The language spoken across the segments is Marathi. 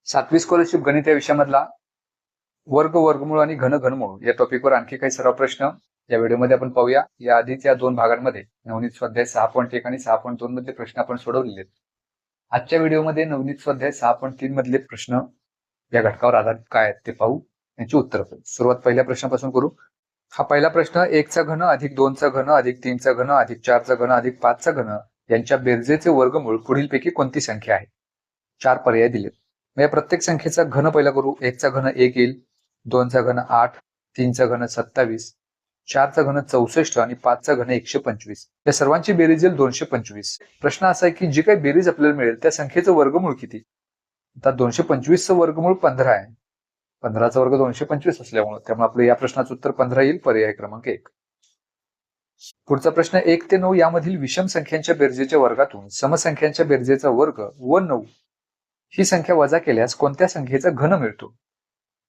7वी स्कॉलरशिप गणित या विषयामधला वर्ग, वर्गमूळ आणि घन, घनमूळ या टॉपिकवर आणखी काही सराव प्रश्न या व्हिडिओमध्ये आपण पाहूया. या आधीच्या दोन भागांमध्ये नवनीत स्वाध्याय 6.1 आणि 6.2 मधले प्रश्न आपण सोडवलेले आहेत. आजच्या व्हिडिओमध्ये नवनीत स्वाध्याय 6.3 मधले प्रश्न या घटकावर आधारित काय आहेत ते पाहू, यांची उत्तर पाहू. सुरुवात पहिल्या प्रश्नापासून करू. हा पहिला प्रश्न 1चा घन अधिक 2चा घन अधिक 3चा घन अधिक 4चा घन अधिक 5चा घन यांच्या बेरजेचे वर्गमूळ पुढीलपैकी कोणती संख्या आहे? 4 पर्याय दिलेत. या प्रत्येक संख्येचा घन पहिला करू. 1चा घन 1 येईल, 2चा घन 8, 3चा घन 27, 4चा घन 64 आणि 5चा घन 125. या सर्वांची बेरीज येईल 225. प्रश्न असा आहे की जी काही बेरीज आपल्याला मिळेल त्या संख्येचं वर्गमूळ किती? आता 225चं वर्गमूळ 15 आहे. 15चा वर्ग 225 असल्यामुळे त्यामुळे आपलं या प्रश्नाचं उत्तर 15 येईल, पर्याय क्रमांक 1. पुढचा प्रश्न 1 ते 9 यामधील विषम संख्यांच्या बेरजेच्या वर्गातून समसंख्यांच्या बेरजेचा वर्ग व 9 ही संख्या वजा केल्यास कोणत्या संख्येचा घन मिळतो?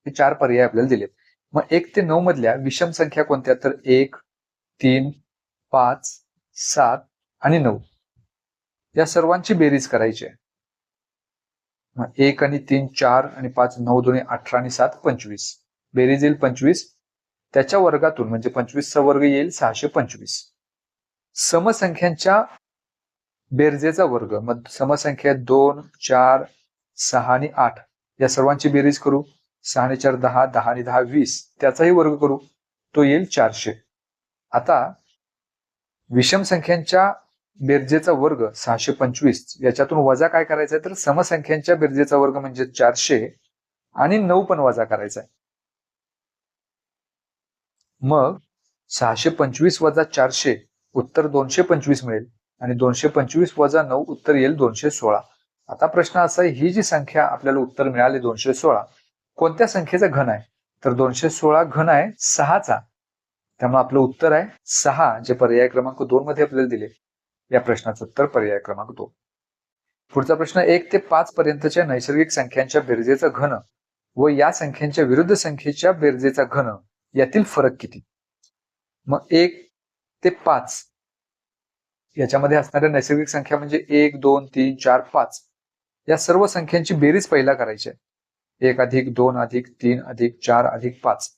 हे 4 पर्याय आपल्याला दिलेत. मग 1 ते 9 मधल्या विषम संख्या कोणत्या? तर 1, 3, 5, 7 आणि 9 या सर्वांची बेरीज करायची आहे. मग 1 आणि 3 4 आणि 5 9 2 18 आणि 7 25. बेरीज येईल 25. त्याच्या वर्गातून म्हणजे 25चा वर्ग येईल 625. समसंख्यांच्या बेरजेचा वर्ग, मग समसंख्या 2, 4, 6 आणि 8 या सर्वांची बेरीज करू. 6 आणि 4 10, 10 आणि 10 20. त्याचाही वर्ग करू, तो येईल 400. आता विषम संख्यांच्या बेरजेचा वर्ग 625 याच्यातून वजा काय करायचंय? तर समसंख्यांच्या बेरजेचा वर्ग म्हणजे 400 आणि 9 पण वजा करायचा आहे. मग 625 वजा 400 उत्तर 225 मिळेल आणि 225 वजा 9 उत्तर येईल 216. आता प्रश्न असा आहे, ही जी संख्या आपल्याला उत्तर मिळाली 216 कोणत्या संख्येचा घन आहे? तर 216 घन आहे 6चा. त्यामुळे आपलं उत्तर आहे 6, जे पर्याय क्रमांक 2 मध्ये आपल्याला दिले. या प्रश्नाचं उत्तर पर्याय क्रमांक 2. पुढचा प्रश्न 1 ते 5 पर्यंतच्या नैसर्गिक संख्यांच्या बेरजेचा घन व या संख्यांच्या विरुद्ध संख्येच्या बेरजेचा घन यातील फरक किती? मग 1 ते 5 याच्यामध्ये असणाऱ्या नैसर्गिक संख्या म्हणजे 1, 2, 3, 4, 5 या सर्व संख्यांची बेरीज पहिला करायची आहे. 1 अधिक 2 अधिक 3 अधिक 4 अधिक 5.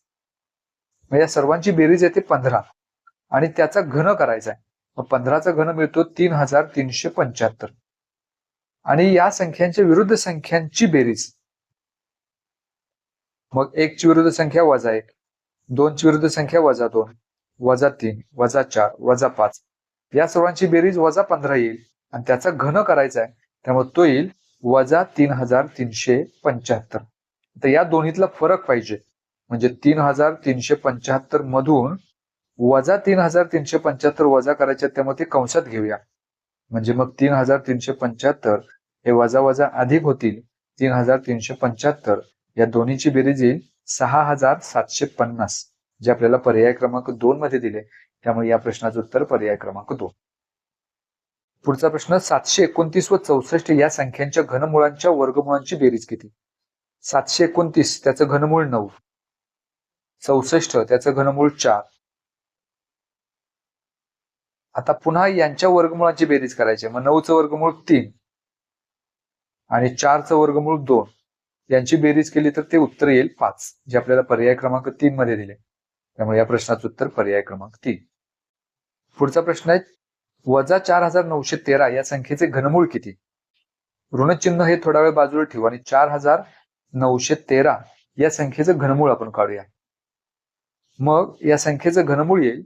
मग या सर्वांची बेरीज येते 15 आणि त्याचा घन करायचा आहे. मग 15चा घन मिळतो 3375. आणि या संख्यांच्या विरुद्ध संख्यांची बेरीज, मग 1 ची विरुद्ध संख्या वजा 1, 2 ची विरुद्ध संख्या वजा 2, वजा 3, वजा 4, वजा 5 या सर्वांची बेरीज वजा 15 येईल आणि त्याचा घन करायचा आहे. त्यामुळे तो येईल वजा 3375. तर या दोन्हीतला फरक पाहिजे, म्हणजे 3375 मधून वजा 3375 वजा करायचे, त्यामुळे ते कंसात घेऊया. म्हणजे मग 3375 हे वजा वजा अधिक होतील 3375. या दोन्हीची बेरीज येईल 6750, जे आपल्याला पर्याय क्रमांक 2 मध्ये दिले. त्यामुळे या प्रश्नाचं उत्तर पर्याय क्रमांक 2. पुढचा प्रश्न 729 व 64 या संख्यांच्या घनमुळांच्या वर्गमुळांची बेरीज किती? 729 त्याचं घनमूळ 9, 64 त्याचं घनमूळ 4. आता पुन्हा यांच्या वर्गमुळांची बेरीज करायची. मग 9चं वर्गमूळ 3 आणि 4चं वर्गमूळ 2 यांची बेरीज केली तर ते उत्तर येईल 5, जे आपल्याला पर्याय क्रमांक 3 मध्ये दिले. त्यामुळे या प्रश्नाचं उत्तर पर्याय क्रमांक 3. पुढचा प्रश्न आहे वजा 4913 या संख्येचे घनमूळ किती? ऋणचिन्ह हे थोडा वेळ बाजूला ठेवू आणि 4913 या संख्येचं घनमूळ आपण काढूया. मग या संख्येचं घनमूळ येईल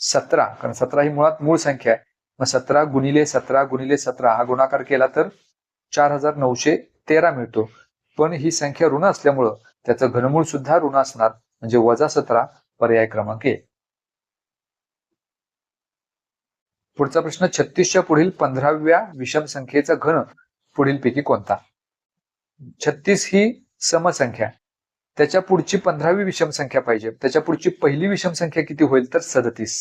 17, कारण 17 ही मुळात मूळ संख्या आहे. मग 17 गुणिले 17 गुणिले 17 हा गुणाकार केला तर 4913 मिळतो. पण ही संख्या ऋण असल्यामुळं त्याचं घनमूळ सुद्धा ऋण असणार, म्हणजे वजा 17, पर्याय क्रमांक 1. पुढचा प्रश्न 36च्या पुढील 15व्या विषम संख्येचा घन पुढीलपैकी कोणता? 36 ही समसंख्या, त्याच्या पुढची 15वी विषम संख्या पाहिजे. त्याच्या पुढची पहिली विषम संख्या किती होईल? तर 37.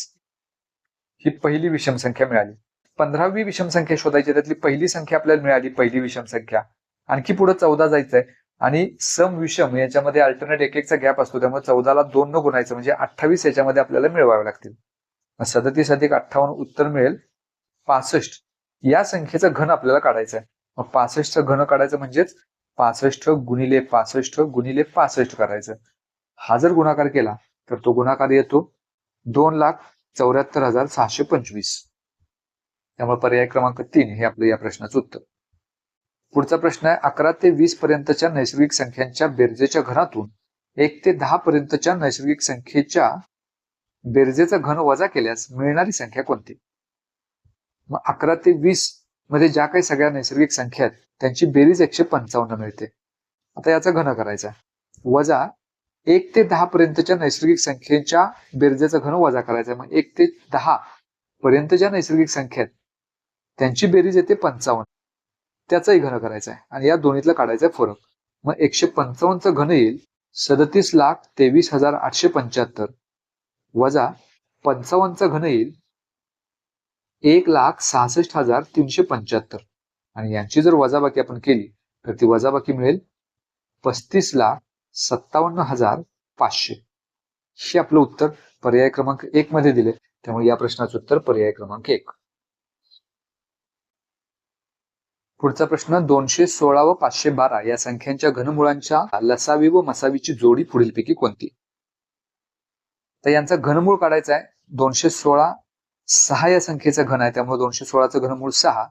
ही पहिली विषम संख्या मिळाली. 15वी विषम संख्या शोधायची, त्यातली पहिली संख्या आपल्याला मिळाली, पहिली विषम संख्या. आणखी पुढे 14 जायचंय आणि सम विषम याच्यामध्ये अल्टरनेट एक एकचा गॅप असतो, त्यामुळे 14ला 2 न गुणायचं, म्हणजे 28 याच्यामध्ये आपल्याला मिळवावे लागतील. 37 अधिक 58 उत्तर मिळेल 65. या संख्येचं घन आपल्याला काढायचं आहे. मग 65 घन काढायचं म्हणजेच 65 गुणिले 65 गुणिले 65 करायचं. हा जर गुणाकार केला तर तो गुणाकार येतो 2,74,625. त्यामुळे पर्याय क्रमांक 3 हे आपलं या प्रश्नाचं उत्तर. पुढचा प्रश्न आहे 11 ते 20 पर्यंतच्या नैसर्गिक संख्यांच्या बेरजेच्या घनातून 1 ते 10 पर्यंतच्या नैसर्गिक संख्येच्या बेरजेचा घन वजा केल्यास मिळणारी संख्या कोणती? मग 11 ते 20 मध्ये ज्या काही सगळ्या नैसर्गिक संख्या आहेत त्यांची बेरीज 155 मिळते. आता याचा घन करायचा वजा 1 ते 10 पर्यंतच्या नैसर्गिक संख्येच्या बेरजेचा घन वजा करायचा. मग 1 ते 10 पर्यंतच्या नैसर्गिक संख्या आहेत त्यांची बेरीज येते 55, त्याचाही घन करायचा आहे आणि या दोन्हीतला काढायचा आहे फरक. मग 155 घन येईल 37,23,875 वजा 55 घन येईल 1,66,375 आणि यांची जर वजाबाकी आपण केली तर ती वजाबाकी मिळेल 35,57,500. हे आपलं उत्तर पर्याय क्रमांक 1 मध्ये दिले. त्यामुळे या प्रश्नाचं उत्तर पर्याय क्रमांक 1. पुढचा प्रश्न 216 व 512 या संख्यांच्या घनमुळांच्या लसावी व मसावीची जोडी पुढीलपैकी कोणती? तर यांचा घनमूळ काढायचा आहे. 216 6 या संख्येचा घन आहे त्यामुळे 216चं घनमूळ 6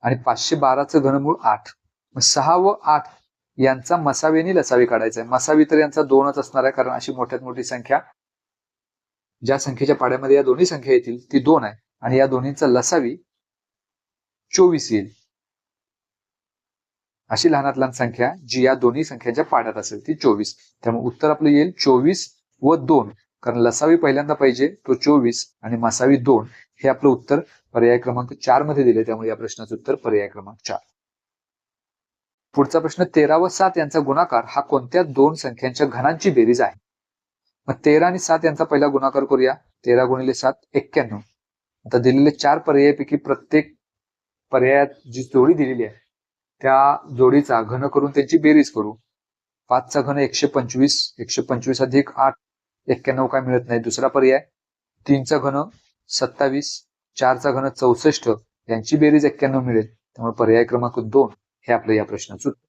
आणि 512चं घनमूळ 8. 6 व 8 यांचा मसावी आणि लसावी काढायचा आहे. मसावी तर यांचा 2च असणार आहे कारण अशी मोठ्यात मोठी संख्या ज्या संख्येच्या पाड्यामध्ये या दोन्ही संख्या येतील ती 2 आहे आणि या दोन्हींचा लसावी 24 येईल. अशी लहानात लहान संख्या जी या दोन्ही संख्यांच्या पाड्यात असेल ती 24. त्यामुळे उत्तर आपलं येईल 24 व 2 कारण लसावी पहिल्यांदा पाहिजे तो 24 आणि मसावी 2. हे आपलं उत्तर पर्याय क्रमांक 4 मध्ये दिले. त्यामुळे या प्रश्नाचं उत्तर पर्याय क्रमांक 4. पुढचा प्रश्न 13 व 7 यांचा गुणाकार हा कोणत्या दोन संख्यांच्या घनांची बेरीज आहे? मग 13 आणि 7 यांचा पहिला गुणाकार करूया. 13 गुणिले 7 91. आता दिलेले 4 पर्यायापैकी प्रत्येक पर्यायात जी जोडी दिलेली आहे त्या जोडीचा घन करून त्यांची बेरीज करू. 5चा घन 125, 125 अधिक 8 91 काय मिळत नाही. दुसरा पर्याय 3चा घन 27, 4चा घन 64 यांची बेरीज 91 मिळेल. त्यामुळे पर्याय क्रमांक 2 हे आपलं या प्रश्नाचं उत्तर.